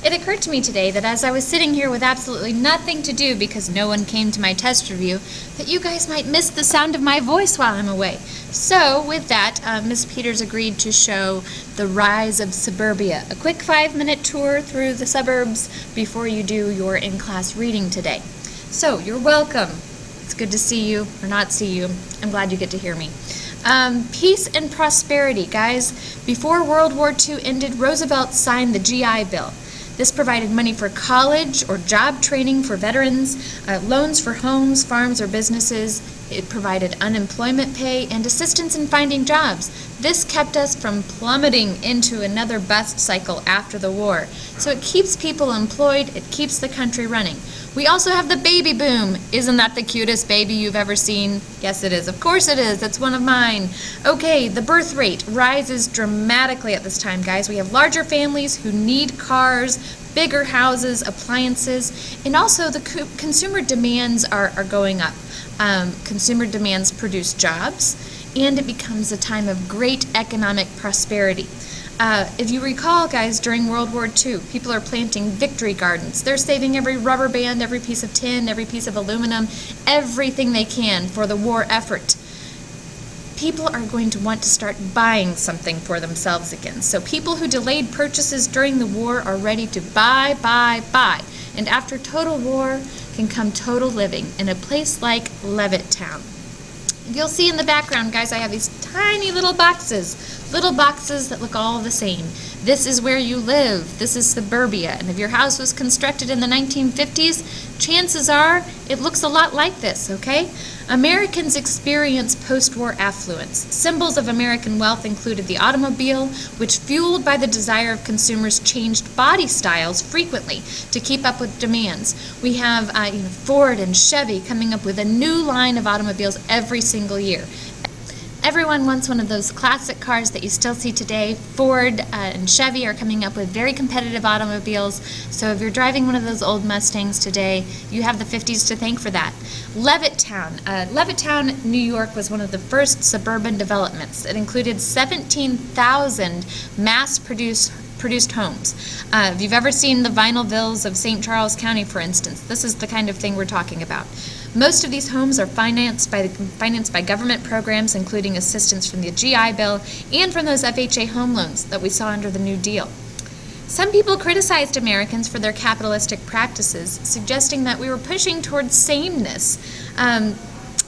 It occurred to me today that as I was sitting here with absolutely nothing to do because no one came to my test review, that you guys might miss the sound of my voice while I'm away. So with that, Ms. Peters agreed to show the rise of Suburbia, a quick 5-minute tour through the suburbs before you do your in-class reading today. So you're welcome. It's good to see you, or not see you. I'm glad you get to hear me. Peace and prosperity, guys. Before World War II ended, Roosevelt signed the GI Bill. This provided money for college or job training for veterans, loans for homes, farms, or businesses. It provided unemployment pay and assistance in finding jobs. This kept us from plummeting into another bust cycle after the war. So it keeps people employed, it keeps the country running. We also have the baby boom. Isn't that the cutest baby you've ever seen? Yes, it is. Of course it is. That's one of mine. Okay, the birth rate rises dramatically at this time, guys. We have larger families who need cars, bigger houses, appliances, and also the consumer demands are going up. Consumer demands produce jobs, and it becomes a time of great economic prosperity. If you recall, guys, during World War II, people are planting victory gardens. They're saving every rubber band, every piece of tin, every piece of aluminum, everything they can for the war effort. People are going to want to start buying something for themselves again. So people who delayed purchases during the war are ready to buy. And after total war can come total living in a place like Levittown. You'll see in the background, guys, I have these tiny little boxes that look all the same. This is where you live. This is Suburbia. And if your house was constructed in the 1950s, chances are it looks a lot like this, okay? Americans experience post-war affluence. Symbols of American wealth included the automobile, which, fueled by the desire of consumers, changed body styles frequently to keep up with demands. We have Ford and Chevy coming up with a new line of automobiles every single year. Everyone wants one of those classic cars that you still see today. Ford and Chevy are coming up with very competitive automobiles. So if you're driving one of those old Mustangs today, you have the 50s to thank for that. Levittown. Levittown, New York was one of the first suburban developments. It included 17,000 mass-produced homes. If you've ever seen the vinyl villas of St. Charles County, for instance, this is the kind of thing we're talking about. Most of these homes are financed by government programs, including assistance from the GI Bill and from those FHA home loans that we saw under the New Deal. Some people criticized Americans for their capitalistic practices, suggesting that we were pushing towards sameness.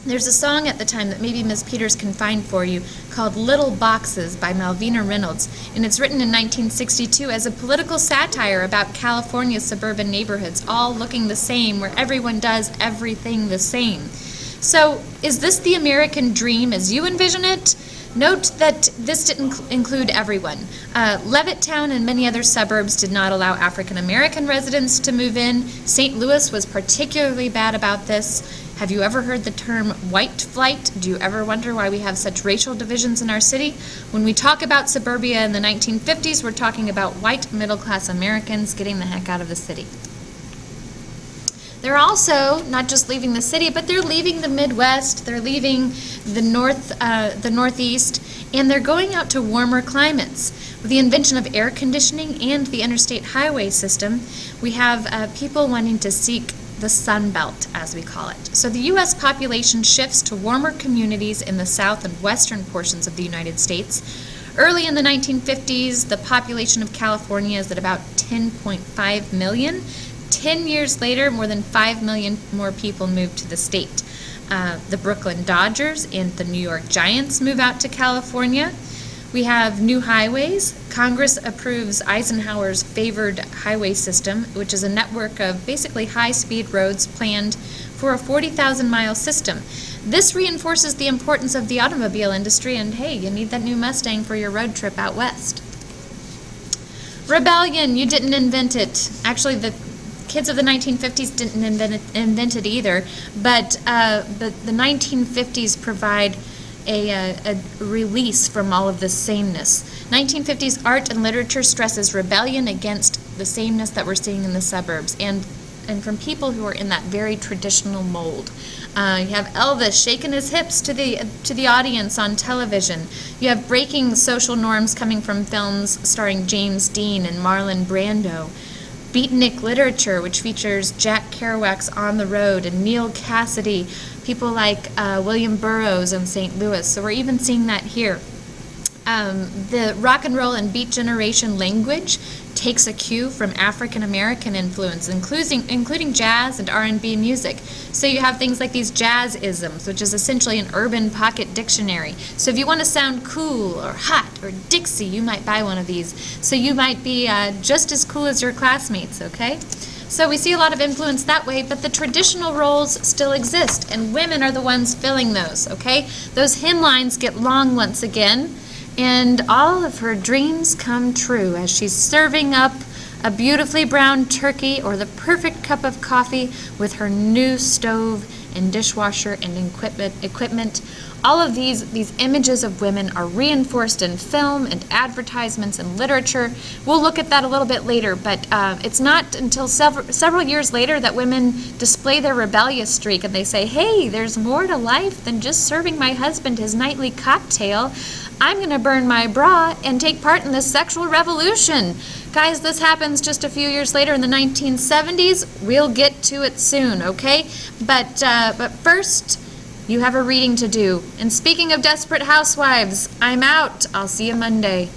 There's a song at the time that maybe Ms. Peters can find for you called Little Boxes by Malvina Reynolds, and it's written in 1962 as a political satire about California's suburban neighborhoods, all looking the same, where everyone does everything the same. So, is this the American dream as you envision it? Note that this didn't include everyone. Levittown and many other suburbs did not allow African American residents to move in. St. Louis was particularly bad about this. Have you ever heard the term white flight? Do you ever wonder why we have such racial divisions in our city? When we talk about suburbia in the 1950s, we're talking about white middle-class Americans getting the heck out of the city. They're also not just leaving the city, but they're leaving the Midwest, they're leaving the Northeast, and they're going out to warmer climates. With the invention of air conditioning and the interstate highway system, we have people wanting to seek the Sun Belt, as we call it. So the U.S. population shifts to warmer communities in the south and western portions of the United States. Early in the 1950s, the population of California is at about 10.5 million. 10 years later, more than 5 million more people moved to the state. The Brooklyn Dodgers and the New York Giants move out to California. We have new highways. Congress approves Eisenhower's favored highway system, which is a network of basically high-speed roads planned for a 40,000-mile system. This reinforces the importance of the automobile industry, and hey, you need that new Mustang for your road trip out west. Rebellion, you didn't invent it. Actually, the kids of the 1950s didn't invent it either, but the 1950s provide a release from all of this sameness. 1950s art and literature stresses rebellion against the sameness that we're seeing in the suburbs, and from people who are in that very traditional mold. You have Elvis shaking his hips to the audience on television. You have breaking social norms coming from films starring James Dean and Marlon Brando. beatnik literature, which features Jack Kerouac's On the Road and Neil Cassidy, people like William Burroughs in St. Louis. So we're even seeing that here. The rock and roll and beat generation language takes a cue from African American influence, including jazz and R&B music. So you have things like these jazz-isms, which is essentially an urban pocket dictionary. So if you want to sound cool or hot or Dixie, you might buy one of these. So you might be just as cool as your classmates, okay? So we see a lot of influence that way, but the traditional roles still exist, and women are the ones filling those, okay? Those hymn lines get long once again, and all of her dreams come true as she's serving up a beautifully browned turkey or the perfect cup of coffee with her new stove and dishwasher and equipment. All of these images of women are reinforced in film and advertisements and literature. We'll look at that a little bit later, but it's not until several years later that women display their rebellious streak and they say, hey, there's more to life than just serving my husband his nightly cocktail. I'm going to burn my bra and take part in this sexual revolution. Guys, this happens just a few years later in the 1970s. We'll get to it soon, okay? But first, you have a reading to do. And speaking of Desperate Housewives, I'm out. I'll see you Monday.